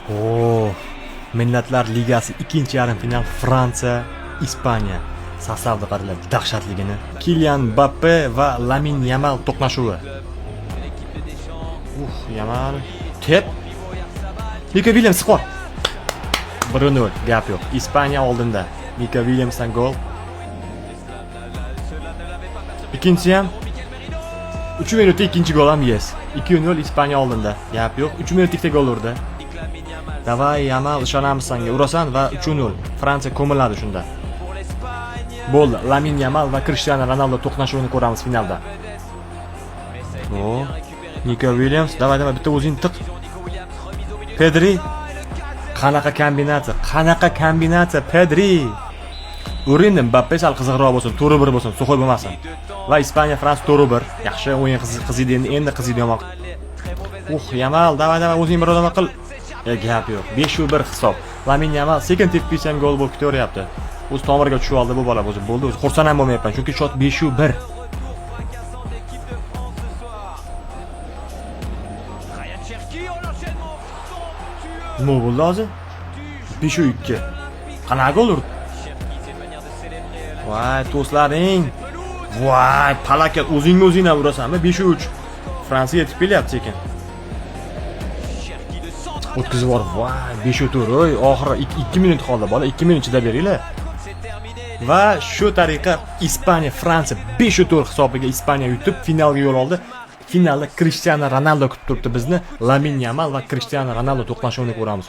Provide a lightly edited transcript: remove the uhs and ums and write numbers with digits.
O, Millatlar Ligasi ikkinchi yarim final Fransiya, Ispaniya. Sasavda qadilar dahshatligini. Kylian Mbappe va Lamine Yamal to'qnashuvi. Yamal tep. Mika Williams skor. 1-0 gap yo'q. Ispaniya oldinda. Mika Williamsdan gol. Ikkinchisi ham 3 minutda ikkinchi gol ham yes. 2-0 Ispaniya oldinda. Gap yo'q. 3 minutlikda gol urdi. Davay Yamal, ishonamiz senga. Urasan va 3-0. Fransiya ko'miladi shunda. Bo'ldi. Lamine Yamal va Cristiano Ronaldo to'qnashuvini ko'ramiz finalda. O, Mika Williams, davay bitta o'zing tiq. Pedri. Qanaqa kombinatsiya, Pedri. Urindim, Mbappe sal qiziqroq bo'lsin, to'g'ri bir bo'lsin, so'xoy bo'lmasin. Va Ispaniya Fransiya to'g'ri bir. Yaxshi o'yin qiziydi, endi qiziydi yomoq. Yamal, davay o'zing bir odam qil. Gap yo'q. 5-1 hisob. Lamine Yamal sekin tepkisi ham gol bo'lib ketaveryapti. O'z tomiriga tushib oldi bu bola o'zi. Bo'ldi, o'zi xursand ham bo'lmayapman, chunki shot 5-1. Nima bo'ldi hozir? 5-2. Qanaqa gol urdi? Voy, do'stlaring. Voy, palakat o'zingga urasanmi? 5-3. Fransiya yetib kelyapti sekin. O'tkazib yuborib, voy, 5-4. Oy, oxiri 2 minut qoldi bola, 2 minut chidab beringlar. Va shu tariqa Ispaniya Fransiya 5-4 hisobiga Ispaniya yutib finalga yo'l oldi. Finalda Cristiano Ronaldo kutib turibdi bizni. Lamine Yamal va Cristiano Ronaldo to'qnashuvini ko'ramiz.